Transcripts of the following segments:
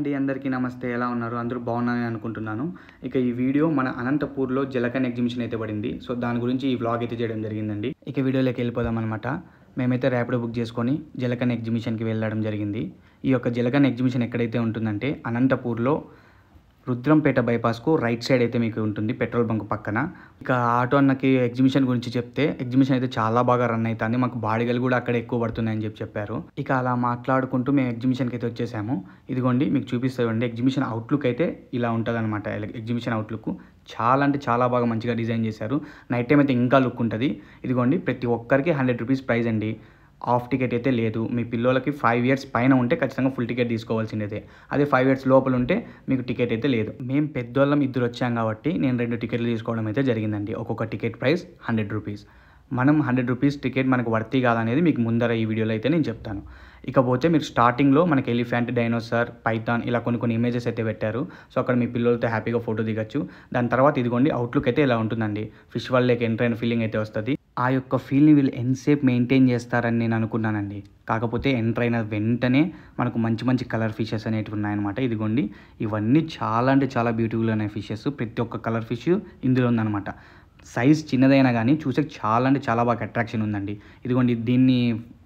అండి, అందరికీ నమస్తే. ఎలా ఉన్నారు? అందరూ బాగున్నారని అనుకుంటున్నాను. ఇక ఈ వీడియో మన అనంతపూర్లో జలకన్ ఎగ్జిబిషన్ అయితే పడింది. సో దాని గురించి ఈ వ్లాగ్ అయితే చేయడం జరిగిందండి. ఇక వీడియోలోకి వెళ్ళిపోదాం అనమాట. మేమైతే ర్యాపిడో బుక్ చేసుకొని జలకన్ ఎగ్జిబిషన్కి వెళ్ళడం జరిగింది. ఈ యొక్క జలకన్ ఎగ్జిబిషన్ ఎక్కడైతే ఉంటుందంటే అనంతపూర్లో రుద్రంపేట బైపాస్కు రైట్ సైడ్ అయితే మీకు ఉంటుంది, పెట్రోల్ బంక్ పక్కన. ఇక ఆటో అన్నకి ఎగ్జిబిషన్ గురించి చెప్తే ఎగ్జిబిషన్ అయితే చాలా బాగా రన్ అవుతుంది, మాకు బాడిగలు కూడా అక్కడ ఎక్కువ పడుతున్నాయని చెప్పారు. ఇక అలా మాట్లాడుకుంటూ మేము ఎగ్జిబిషన్కి అయితే వచ్చేసాము. ఇదిగోండి మీకు చూపిస్తామండి. ఎగ్జిబిషన్ అవుట్లుక్ అయితే ఇలా ఉంటుంది అనమాట. ఎగ్జిబిషన్ అవుట్లుక్ చాలా అంటే చాలా బాగా మంచిగా డిజైన్ చేశారు. నైట్ టైం అయితే ఇంకా లుక్ ఉంటుంది. ఇదిగోండి ప్రతి ఒక్కరికి 100 రూపీస్ ప్రైజ్ అండి. హాఫ్ టికెట్ అయితే లేదు. మీ పిల్లలకి 5 ఇయర్స్ పైన ఉంటే ఖచ్చితంగా ఫుల్ టికెట్ తీసుకోవాల్సిందే. అదే 5 ఇయర్స్ లోపల ఉంటే మీకు టికెట్ అయితే లేదు. మేము పెద్దోళ్ళం ఇద్దరు వచ్చాం కాబట్టి నేను 2 టికెట్లు తీసుకోవడం అయితే జరిగిందండి. ఒక్కొక్క టికెట్ ప్రైస్ 100 రూపీస్. మనం 100 రూపీస్ టికెట్ మనకు వర్తీ కాదనేది మీకు ముందర ఈ వీడియోలో అయితే నేను చెప్తాను. ఇకపోతే మీరు స్టార్టింగ్లో మనకి ఎలిఫెంట్, డైనోసార్, పైథాన్ ఇలా కొన్ని ఇమేజెస్ అయితే పెట్టారు. సో అక్కడ మీ పిల్లలతో హ్యాపీగా ఫోటో దిగచ్చు. దాని తర్వాత ఇదిగోండి అవుట్లుక్ అయితే ఇలా ఉంటుందండి. ఫిష్ వరల్డ్లోకి ఎంటర్ అయిన ఫీలింగ్ అయితే వస్తుంది. ఆ యొక్క ఫీల్ని వీళ్ళు ఎంతసేపు మెయింటైన్ చేస్తారని నేను అనుకున్నానండి. కాకపోతే ఎంటర్ అయిన వెంటనే మనకు మంచి మంచి కలర్ ఫిషెస్ అనేటివి ఉన్నాయన్నమాట. ఇదిగోండి ఇవన్నీ చాలా అంటే చాలా బ్యూటిఫుల్ అనే ఫిషెస్. ప్రతి ఒక్క కలర్ ఫిష్ ఇందులో ఉందన్నమాట. సైజ్ చిన్నదైనా కానీ చూసే చాలా అంటే చాలా బాగా అట్రాక్షన్ ఉందండి. ఇదిగోండి దీన్ని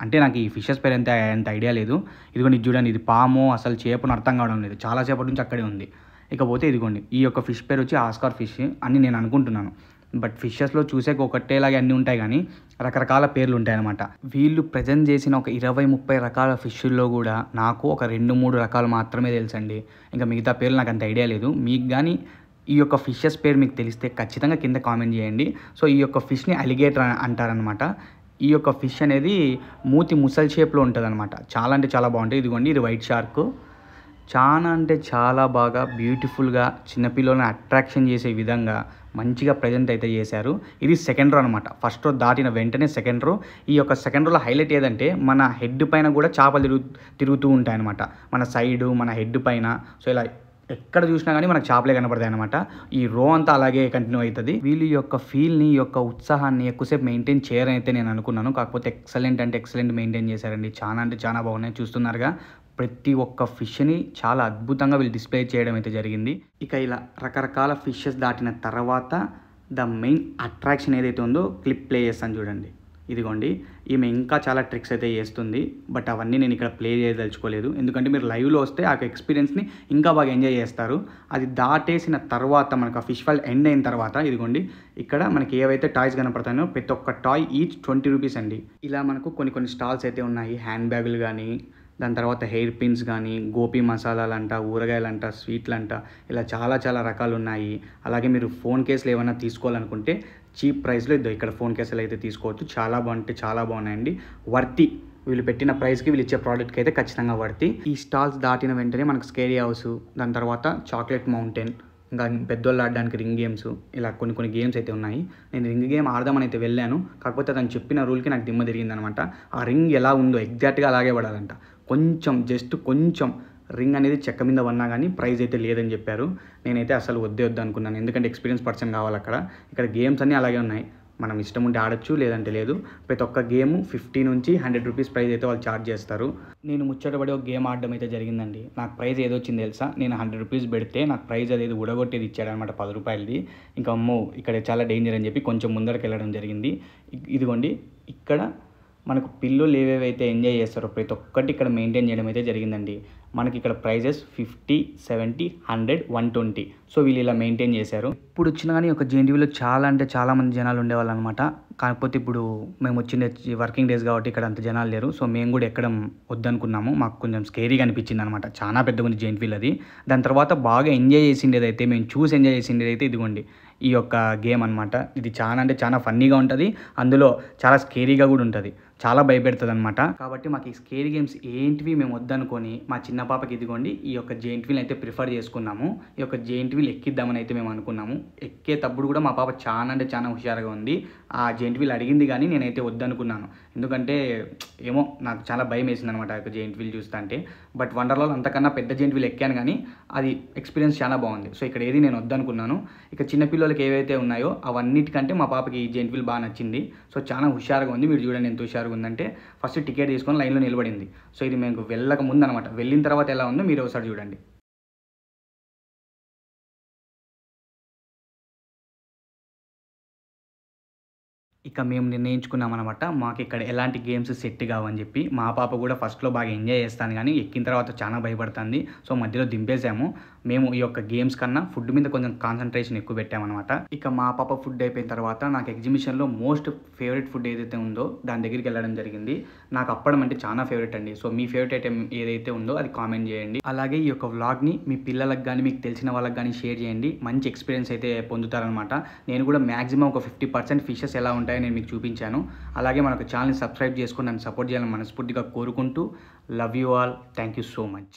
అంటే నాకు ఈ ఫిషెస్ పేరు ఎంత ఐడియా లేదు. ఇదిగోండి ఇది చూడండి, ఇది పాము అసలు చేపను అర్థం కావడం లేదు. చాలాసేపటి నుంచి అక్కడే ఉంది. ఇకపోతే ఇదిగోండి ఈ యొక్క ఫిష్ పేరు వచ్చి ఆస్కార్ ఫిష్ అని నేను అనుకుంటున్నాను. బట్ ఫిషెస్లో చూసే ఒకటేలాగే అన్నీ ఉంటాయి కానీ రకరకాల పేర్లు ఉంటాయన్నమాట. వీళ్ళు ప్రజెంట్ చేసిన ఒక 20-30 రకాల ఫిష్ల్లో కూడా నాకు ఒక 2-3 రకాలు మాత్రమే తెలుసండి. ఇంకా మిగతా పేర్లు నాకు అంత ఐడియా లేదు. మీకు కానీ ఈ యొక్క ఫిషెస్ పేరు మీకు తెలిస్తే ఖచ్చితంగా కింద కామెంట్ చేయండి. సో ఈ యొక్క ఫిష్ని అలిగేటర్ అంటారనమాట. ఈ యొక్క ఫిష్ అనేది మూతి ముసల్ షేప్లో ఉంటుంది అనమాట. చాలా అంటే చాలా బాగుంటుంది. ఇదిగోండి ఇది వైట్ షార్క్. చాలా అంటే చాలా బాగా బ్యూటిఫుల్గా చిన్నపిల్లలను అట్రాక్షన్ చేసే విధంగా మంచిగా ప్రజెంట్ అయితే చేశారు. ఇది సెకండ్ రో అనమాట. ఫస్ట్ రో దాటిన వెంటనే సెకండ్ రో. ఈ యొక్క సెకండ్ రోలో హైలైట్ ఏదంటే మన హెడ్ పైన కూడా చేపలు తిరుగుతూ ఉంటాయన్నమాట. మన సైడు, మన హెడ్ పైన. సో ఇలా ఎక్కడ చూసినా కానీ మనకు చేపలే కనపడతాయి అనమాట. ఈ రో అంతా అలాగే కంటిన్యూ అవుతుంది. వీళ్ళు ఈ యొక్క ఫీల్ని, ఈ యొక్క ఉత్సాహాన్ని ఎక్కువసేపు మెయింటైన్ చేయరని అయితే నేను అనుకున్నాను. కాకపోతే ఎక్సలెంట్ అంటే ఎక్సలెంట్ మెయింటైన్ చేశారండి. చాలా అంటే చాలా బాగున్నాయి. చూస్తున్నారుగా ప్రతి ఒక్క ఫిష్ని చాలా అద్భుతంగా వీళ్ళు డిస్ప్లే చేయడం అయితే జరిగింది. ఇక ఇలా రకరకాల ఫిషెస్ దాటిన తర్వాత ద మెయిన్ అట్రాక్షన్ ఏదైతే ఉందో క్లిప్ ప్లే చేస్తాను చూడండి. ఇదిగోండి ఈమె ఇంకా చాలా ట్రిక్స్ అయితే చేస్తుంది. బట్ అవన్నీ నేను ఇక్కడ ప్లే చేయదలుచుకోలేదు. ఎందుకంటే మీరు లైవ్లో వస్తే ఆ ఎక్స్పీరియన్స్ని ఇంకా బాగా ఎంజాయ్ చేస్తారు. అది దాటేసిన తర్వాత మనకు ఆ ఫిష్ ఫాల్ ఎండ్ అయిన తర్వాత ఇదిగోండి ఇక్కడ మనకి ఏవైతే టాయ్స్ కనపడతాయో ప్రతి ఒక్క టాయ్ ఈచ్ 20 రూపీస్ అండి. ఇలా మనకు కొన్ని స్టాల్స్ అయితే ఉన్నాయి. హ్యాండ్ బ్యాగులు కానీ, దాని తర్వాత హెయిర్ పిన్స్ కానీ, గోపి మసాలాలంట, ఊరగాయలంట, స్వీట్లంట, ఇలా చాలా రకాలు ఉన్నాయి. అలాగే మీరు ఫోన్ కేసులు ఏమైనా తీసుకోవాలనుకుంటే చీప్ ప్రైస్లో ఇక్కడ ఫోన్ కేసులు అయితే తీసుకోవచ్చు. చాలా బాగున్నాయండి. వర్తి వీళ్ళు పెట్టిన ప్రైస్కి వీళ్ళు ఇచ్చే ప్రోడక్ట్కి అయితే ఖచ్చితంగా వర్తి. ఈ స్టాల్స్ దాటిన వెంటనే మనకు స్కేరీ హౌస్, దాని తర్వాత చాక్లెట్ మౌంటైన్, ఇంకా పెద్దోళ్ళు ఆడడానికి రింగ్ గేమ్స్, ఇలా కొన్ని గేమ్స్ అయితే ఉన్నాయి. నేను రింగ్ గేమ్ ఆడదామని అయితే వెళ్ళాను. కాకపోతే తను చెప్పిన రూల్కి నాకు దిమ్మ తిరిగిందనమాట. ఆ రింగ్ ఎలా ఉందో ఎగ్జాక్ట్గా అలాగే పడాలంట. జస్ట్ కొంచెం రింగ్ అనేది చెక్క మీద పడినా కానీ ప్రైజ్ అయితే లేదని చెప్పారు. నేనైతే అసలు వద్దు అనుకున్నాను. ఎందుకంటే ఎక్స్పీరియన్స్ పర్సన్ కావాలి అక్కడ. ఇక్కడ గేమ్స్ అన్నీ అలాగే ఉన్నాయి. మనం ఇష్టం ఉంటే ఆడొచ్చు, లేదంటే లేదు. ప్రతి ఒక్క గేము 50 నుంచి 100 రూపీస్ ప్రైజ్ అయితే వాళ్ళు ఛార్జ్ చేస్తారు. నేను ముచ్చటపడి ఒక గేమ్ ఆడడం అయితే జరిగిందండి. నాకు ప్రైజ్ ఏదో వచ్చింది తెలుసా? నేను 100 రూపీస్ పెడితే నాకు ప్రైజ్ అదేది ఉడగొట్టేది ఇచ్చాడనమాట, 10 రూపాయలది. ఇంకా అమ్మో ఇక్కడ చాలా డేంజర్ అని చెప్పి కొంచెం ముందరకు వెళ్ళడం జరిగింది. ఇదిగోండి ఇక్కడ మనకు పిల్లలు ఏవేవైతే ఎంజాయ్ చేస్తారో ప్రతి ఒక్కటి ఇక్కడ మెయింటైన్ చేయడం అయితే జరిగిందండి. మనకి ఇక్కడ ప్రైజెస్ 50, 70, 100, 120. సో వీళ్ళు ఇలా మెయింటైన్ చేశారు. ఇప్పుడు వచ్చినా కానీ ఒక జేఎన్టీయూలో చాలా అంటే చాలా మంది జనాలు ఉండేవాళ్ళు అనమాట. కాకపోతే ఇప్పుడు మేము వచ్చింది వర్కింగ్ డేస్ కాబట్టి ఇక్కడ అంత జనాలు లేరు. సో మేము కూడా ఎక్కడం వద్దనుకున్నాము. మాకు కొంచెం స్కేరీగా అనిపించింది అనమాట. చాలా పెద్దగా ఉంది జేఎన్టీయూలో అది. దాని తర్వాత బాగా ఎంజాయ్ చేసిండేదైతే, మేము చూసి ఎంజాయ్ చేసిండేదైతే ఇదిగోండి ఈ యొక్క గేమ్ అనమాట. ఇది చాలా అంటే చాలా ఫన్నీగా ఉంటుంది. అందులో చాలా స్కేరీగా కూడా ఉంటుంది. చాలా భయపెడుతుంది అనమాట. కాబట్టి మాకు ఈ స్కేరీ గేమ్స్ ఏంటివి మేము వద్దనుకొని మా చిన్న పాపకి ఇదిగోండి ఈ యొక్క జెయింట్ వీల్ అయితే ప్రిఫర్ చేసుకున్నాము. ఈ యొక్క జెయింట్ వీల్ ఎక్కిద్దామని అయితే మేము అనుకున్నాము. ఎక్కేటప్పుడు కూడా మా పాప చాలా అంటే చాలా హుషారుగా ఉంది. ఆ జెయింట్ వీల్ అడిగింది కానీ నేనైతే వద్దనుకున్నాను. ఎందుకంటే ఏమో నాకు చాలా భయం వేసింది అనమాట ఆ యొక్క జెయింట్ వీల్ చూస్తా అంటే. బట్ వండర్లాలో అంతకన్నా పెద్ద జెయింట్ వీల్ ఎక్కాను కానీ అది ఎక్స్పీరియన్స్ చాలా బాగుంది. సో ఇక్కడ ఏది నేను వద్దనుకున్నాను. ఇక చిన్నపిల్లలకి ఏవైతే ఉన్నాయో అవన్నిటికంటే మా పాపకి ఈ జెయింట్ వీల్ బాగా నచ్చింది. సో చాలా హుషారుగా ఉంది. మీరు చూడండి ఎంత హుషారుగా ఉందంటే ఫస్ట్ టికెట్ తీసుకొని లైన్లో నిలబడింది. సో ఇది మేము వెళ్ళక ముందు అనమాట. వెళ్ళిన తర్వాత ఎలా ఉందో మీరు ఒకసారి చూడండి. ఇక మేము నిర్ణయించుకున్నాం అనమాట. మాకు ఇక్కడ ఎలాంటి గేమ్స్ సెట్ కావని చెప్పి. మా పాప కూడా ఫస్ట్‌లో బాగా ఎంజాయ్ చేస్తాను గానీ, ఎక్కిన తర్వాత చాలా భయపడుతుంది. సో, మధ్యలో దింపేసాము. మేము ఈ యొక్క గేమ్స్ కన్నా ఫుడ్ మీద కొంచెం కాన్సంట్రేషన్ ఎక్కువ పెట్టామనమాట. ఇక మా పాప ఫుడ్ అయిపోయిన తర్వాత నాకు ఎగ్జిబిషన్‌లో మోస్ట్ ఫేవరెట్ ఫుడ్ ఏదైతే ఉందో దాని దగ్గరికి వెళ్ళడం జరిగింది. నాకు అప్పడం అంటే చాలా ఫేవరెట్ అండి. సో, మీ ఫేవరెట్ ఐటెమ్ ఏదైతే ఉందో అది కామెంట్ చేయండి. అలాగే ఈ యొక్క వ్లాగ్‌ని మీ పిల్లలకు గానీ, మీకు తెలిసిన వాళ్ళకి గానీ షేర్ చేయండి. మంచి ఎక్స్‌పీరియన్స్ అయితే పొందుతారనమాట. నేను కూడా మాక్సిమం ఒక 50% ఫిషెస్ ఎలా ఉంటాయో నేను మీకు చూపించాను. అలాగే మన ఛానల్‌ని సబ్స్క్రైబ్ చేసుకొని నన్ను సపోర్ట్ చేయాలని మనస్ఫూర్తిగా కోరుకుంటూ love you all. Thank you so much.